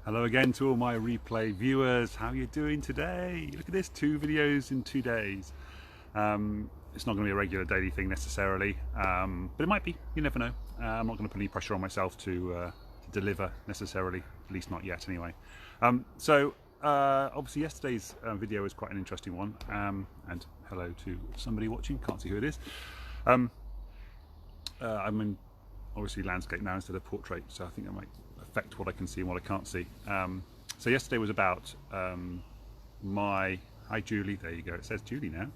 Hello again to all my replay viewers. How are you doing today? Look at this, 2 videos in 2 days. It's not going to be a regular daily thing necessarily, but it might be. You never know. I'm not going to put any pressure on myself to deliver necessarily, at least not yet anyway. Obviously yesterday's video was quite an interesting one, and hello to somebody watching, can't see who it is. I'm in obviously landscape now instead of portrait, so I think that might affect what I can see and what I can't see. So yesterday was about hi Julie, there you go, it says Julie now,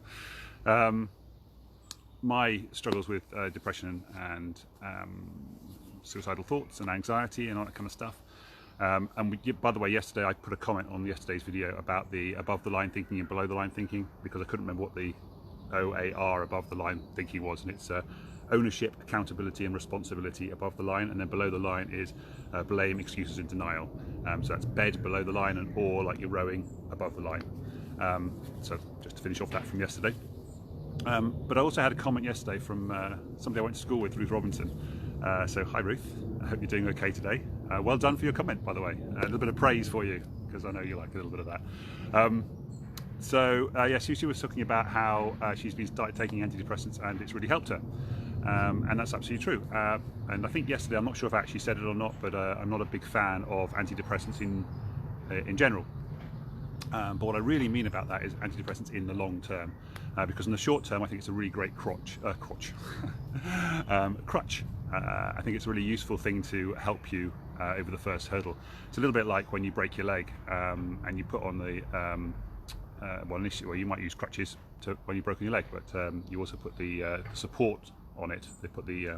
my struggles with depression and suicidal thoughts and anxiety and all that kind of stuff. By the way, yesterday I put a comment on yesterday's video about the above the line thinking and below the line thinking, because I couldn't remember what the OAR above the line thinking was, and it's ownership, accountability and responsibility above the line, and then below the line is blame, excuses and denial. So that's bed below the line and oar like you're rowing above the line. So just to finish off that from yesterday. But I also had a comment yesterday from somebody I went to school with, Ruth Robinson. So hi Ruth, I hope you're doing okay today. Well done for your comment, by the way. A little bit of praise for you, because I know you like a little bit of that. Yes, she was talking about how she's been started taking antidepressants and it's really helped her. And that's absolutely true. And I think yesterday, I'm not sure if I actually said it or not, but I'm not a big fan of antidepressants in general. But what I really mean about that is antidepressants in the long term, because in the short term I think it's a really great crutch. I think it's a really useful thing to help you over the first hurdle. It's a little bit like when you break your leg and you put on the well, you might use crutches when you've broken your leg, but you also put the support on it. They put the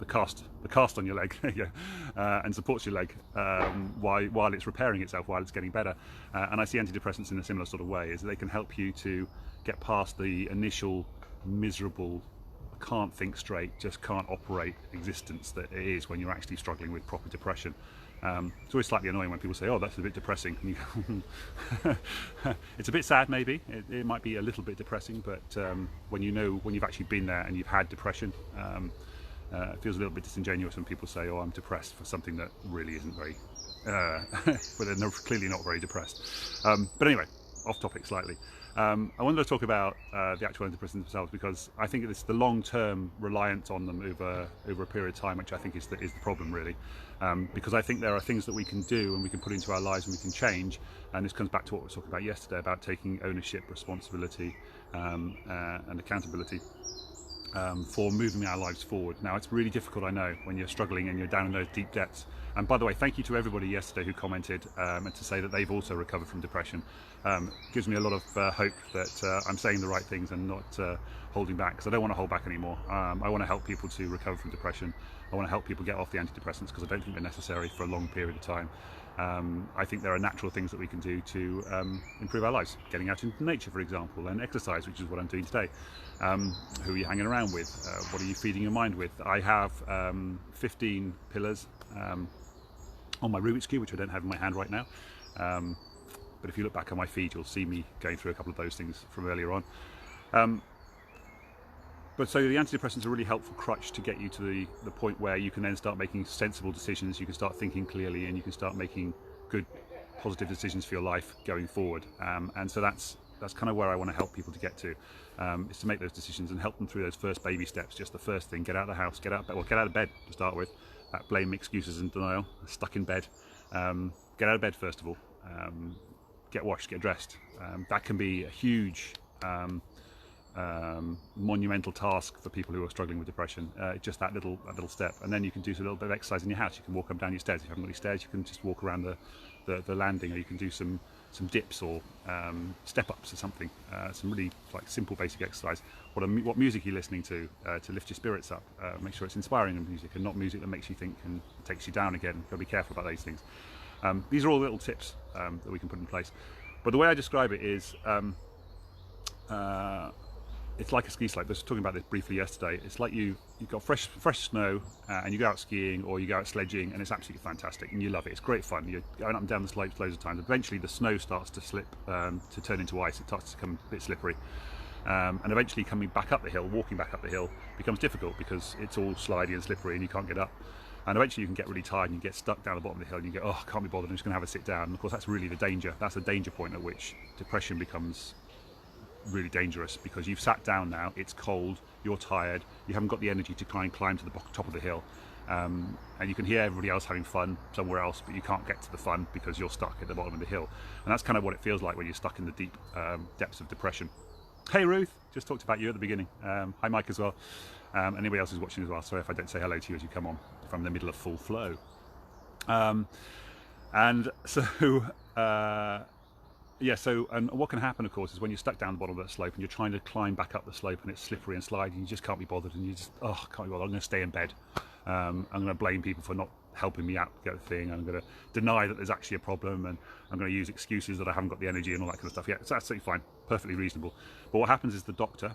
cast on your leg and supports your leg while it's repairing itself, while it's getting better. And I see antidepressants in a similar sort of way, is that they can help you to get past the initial miserable, can't think straight, just can't operate existence that it is when you're actually struggling with proper depression. It's always slightly annoying when people say, oh, that's a bit depressing. And you go, it's a bit sad maybe, it might be a little bit depressing, but when you've actually been there and you've had depression, it feels a little bit disingenuous when people say, oh, I'm depressed for something that really isn't very, but they're clearly not very depressed. But anyway, off topic slightly. I wanted to talk about the actual antidepressants themselves, because I think it's the long-term reliance on them over a period of time, which I think is the problem really. Because I think there are things that we can do and we can put into our lives and we can change, and this comes back to what we were talking about yesterday about taking ownership, responsibility and accountability for moving our lives forward. Now, it's really difficult, I know, when you're struggling and you're down in those deep depths. And by the way, thank you to everybody yesterday who commented and to say that they've also recovered from depression. Gives me a lot of hope that I'm saying the right things and not holding back, because I don't want to hold back anymore. I want to help people to recover from depression. I want to help people get off the antidepressants, because I don't think they're necessary for a long period of time. I think there are natural things that we can do to improve our lives. Getting out into nature, for example, and exercise, which is what I'm doing today. Who are you hanging around with? What are you feeding your mind with? I have 15 pillars on my Rubik's Cube, which I don't have in my hand right now. But if you look back on my feed, you'll see me going through a couple of those things from earlier on. So the antidepressants are a really helpful crutch to get you to the point where you can then start making sensible decisions, you can start thinking clearly, and you can start making good, positive decisions for your life going forward. And so that's kind of where I want to help people to get to, is to make those decisions and help them through those first baby steps. Just the first thing: get out of the house, get out of bed to start with. That blame, excuses and denial, stuck in bed. Get out of bed first of all. Get washed, get dressed. That can be a huge monumental task for people who are struggling with depression. Just that little step, and then you can do a little bit of exercise in your house. You can walk up and down your stairs. If you haven't got any stairs, you can just walk around the landing, or you can do some dips or step-ups or something. Some really simple basic exercise. What music are you listening to lift your spirits up? Make sure it's inspiring music and not music that makes you think and takes you down again. You've got to be careful about these things. These are all little tips that we can put in place. But the way I describe it is, it's like a ski slope. I was talking about this briefly yesterday. It's like you've got fresh snow and you go out skiing or you go out sledging, and it's absolutely fantastic and you love it. It's great fun. You're going up and down the slopes loads of times. Eventually the snow starts to slip, to turn into ice. It starts to become a bit slippery. And eventually coming back up the hill, walking back up the hill, becomes difficult because it's all slidey and slippery and you can't get up. And eventually you can get really tired and you get stuck down the bottom of the hill and you go, oh, I can't be bothered, I'm just going to have a sit down. And of course that's really the danger. That's the danger point at which depression becomes really dangerous, because you've sat down now, it's cold, you're tired, you haven't got the energy to climb to the top of the hill, and you can hear everybody else having fun somewhere else, but you can't get to the fun because you're stuck at the bottom of the hill. And that's kind of what it feels like when you're stuck in the deep depths of depression. Hey Ruth, just talked about you at the beginning. Hi Mike as well. Anybody else who's watching as well, sorry if I don't say hello to you as you come on from the middle of full flow. And so and what can happen, of course, is when you're stuck down the bottom of that slope and you're trying to climb back up the slope and it's slippery and sliding, you just can't be bothered, and you just, oh, I can't be bothered, I'm going to stay in bed. I'm going to blame people for not helping me out get the thing. I'm going to deny that there's actually a problem, and I'm going to use excuses that I haven't got the energy and all that kind of stuff. Yeah, it's absolutely fine, perfectly reasonable. But what happens is the doctor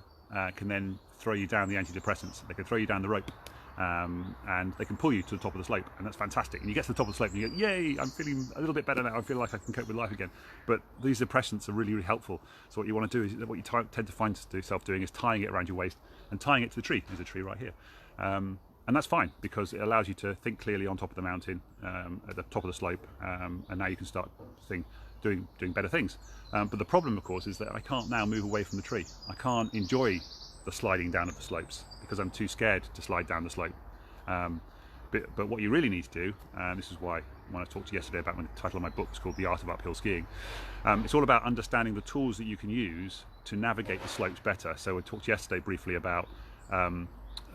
can then throw you down the antidepressants. They can throw you down the rope. And they can pull you to the top of the slope, and that's fantastic. And you get to the top of the slope and you go, yay, I'm feeling a little bit better now, I feel like I can cope with life again. But these depressants are really, really helpful. So what you want to do is, what you tend to find yourself doing is tying it around your waist and tying it to the tree. There's a tree right here. And that's fine, because it allows you to think clearly on top of the mountain, at the top of the slope, and now you can start doing better things. But the problem, of course, is that I can't now move away from the tree. I can't enjoy the sliding down of the slopes because I'm too scared to slide down the slope. But what you really need to do, and this is why when I talked to you yesterday about the title of my book is called The Art of Uphill Skiing, it's all about understanding the tools that you can use to navigate the slopes better. So I talked yesterday briefly about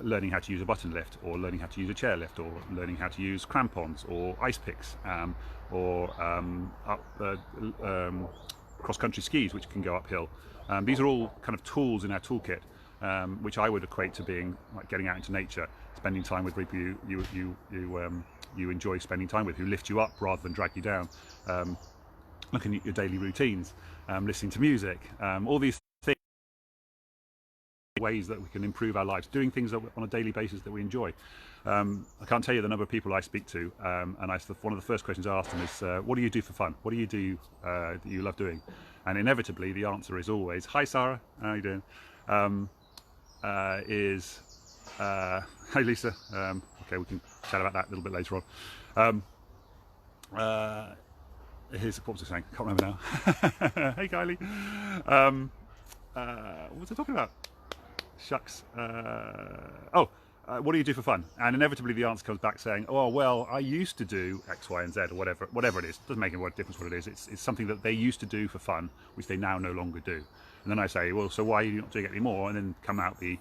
learning how to use a button lift, or learning how to use a chair lift, or learning how to use crampons or ice picks, or cross-country skis, which can go uphill. These are all kind of tools in our toolkit, which I would equate to being like getting out into nature, spending time with people you enjoy spending time with, who lift you up rather than drag you down, looking at your daily routines, listening to music, all these things, ways that we can improve our lives, doing things on a daily basis that we enjoy. I can't tell you the number of people I speak to, and one of the first questions I ask them is, what do you do for fun? What do you do that you love doing? And inevitably the answer is always, hi Sarah, how are you doing? Hey Lisa, okay, we can chat about that a little bit later on. Here's what was I saying? Can't remember now. Hey Kylie. What was I talking about? Shucks. What do you do for fun? And inevitably the answer comes back saying, oh well, I used to do X, Y, and Z, or whatever it is. Doesn't make any difference what it is. It's something that they used to do for fun, which they now no longer do. And then I say, well, so why are you not doing it anymore? And then come out the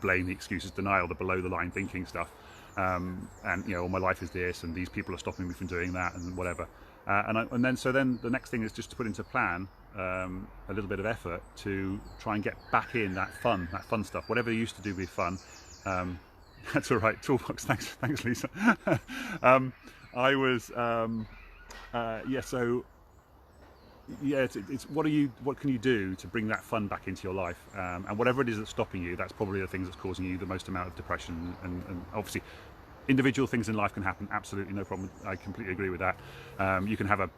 blame, the excuses, denial, the below the line thinking stuff. And you know, all my life is this, and these people are stopping me from doing that, and whatever. And then the next thing is just to put into plan a little bit of effort to try and get back in that fun stuff. Whatever you used to do with fun. That's all right. Toolbox. Thanks, Lisa. I was it's what can you do to bring that fun back into your life, and whatever it is that's stopping you, that's probably the things that's causing you the most amount of depression. And obviously individual things in life can happen, absolutely no problem, I completely agree with that. You can have a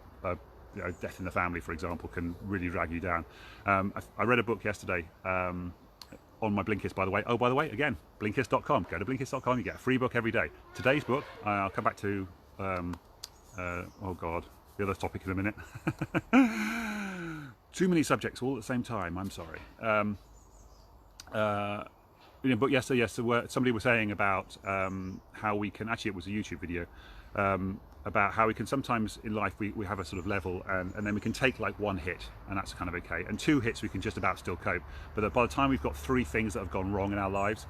death in the family, for example, can really drag you down. I read a book yesterday on my Blinkist, by the way. Oh, by the way, again, Blinkist.com. Go to Blinkist.com, you get a free book every day. Today's book, I'll come back to oh god, the other topic in a minute. Too many subjects all at the same time, I'm sorry. But yesterday, somebody was saying about how we can, actually it was a YouTube video, about how we can sometimes in life we have a sort of level, and then we can take like one hit and that's kind of okay, and 2 hits we can just about still cope, but that by the time we've got 3 things that have gone wrong in our lives,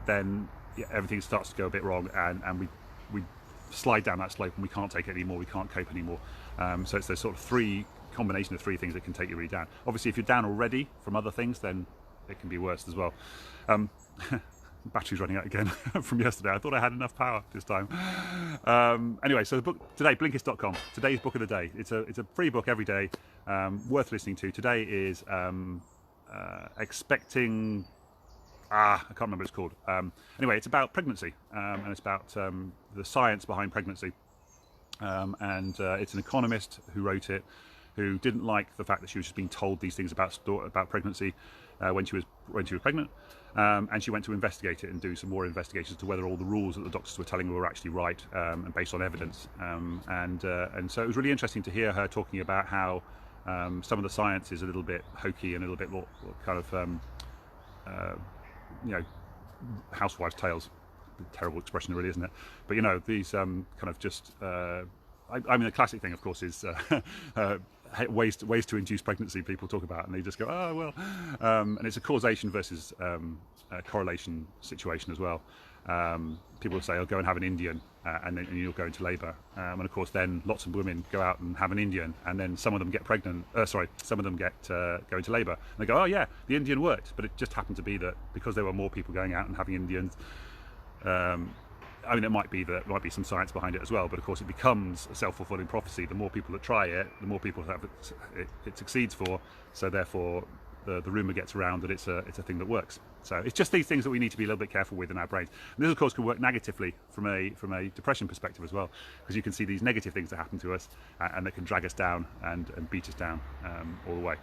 then everything starts to go a bit wrong, and we slide down that slope and we can't take it anymore, we can't cope anymore. So it's those sort of combination of 3 things that can take you really down. Obviously if you're down already from other things, then it can be worse as well. Battery's running out again from yesterday. I thought I had enough power this time. Anyway, so the book today, Blinkist.com. Today's book of the day. It's a free book every day, worth listening to. Today is expecting. I can't remember what it's called. Anyway, it's about pregnancy, and it's about the science behind pregnancy. And it's an economist who wrote it, who didn't like the fact that she was just being told these things about pregnancy when she was when she was pregnant, and she went to investigate it and do some more investigations to whether all the rules that the doctors were telling her were actually right, and based on evidence. And so it was really interesting to hear her talking about how some of the science is a little bit hokey and a little bit more kind of housewives' tales. Terrible expression, really, isn't it? But these kind of just I mean, the classic thing, of course, is ways to induce pregnancy. People talk about, and they just go, oh well, and it's a causation versus correlation situation as well. People will say, "I'll go and have an Indian," and you'll go into labour, and of course, then lots of women go out and have an Indian, and then some of them get pregnant. Some of them go into labour, and they go, "Oh yeah, the Indian worked," but it just happened to be that because there were more people going out and having Indians. I mean, it might be some science behind it as well, but of course it becomes a self-fulfilling prophecy. The more people that try it, the more people it succeeds for. So therefore, the rumour gets around that it's a thing that works. So it's just these things that we need to be a little bit careful with in our brains. And this, of course, can work negatively from a depression perspective as well, because you can see these negative things that happen to us, and that can drag us down and beat us down all the way.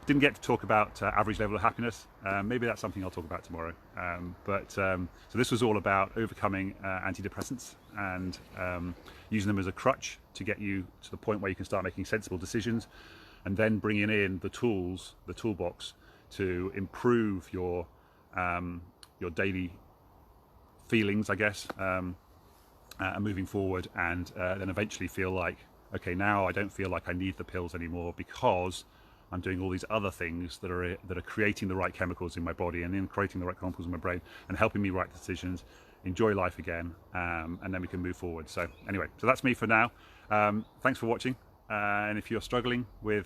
Didn't get to talk about average level of happiness. Maybe that's something I'll talk about tomorrow. So this was all about overcoming antidepressants and using them as a crutch to get you to the point where you can start making sensible decisions, and then bringing in the toolbox to improve your daily feelings, I guess, and moving forward, and then eventually feel like, okay, now I don't feel like I need the pills anymore because I'm doing all these other things that are creating the right chemicals in my body and then creating the right chemicals in my brain and helping me write decisions, enjoy life again, and then we can move forward. So anyway, so that's me for now. Thanks for watching. And if you're struggling with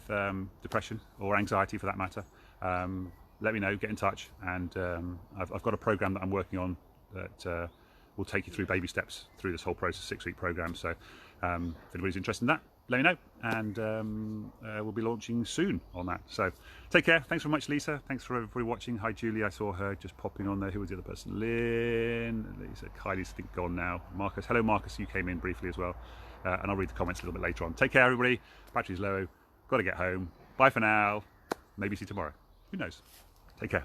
depression or anxiety for that matter, let me know, get in touch. And I've got a program that I'm working on that will take you through baby steps through this whole process, 6-week program. So if anybody's interested in that, let me know, and we'll be launching soon on that. So take care. Thanks very much, Lisa. Thanks for everybody watching. Hi, Julie. I saw her just popping on there. Who was the other person? Lynn, Lisa, Kylie's, I think, gone now. Marcus. Hello, Marcus. You came in briefly as well. And I'll read the comments a little bit later on. Take care, everybody. Battery's low. Got to get home. Bye for now. Maybe see you tomorrow. Who knows? Take care.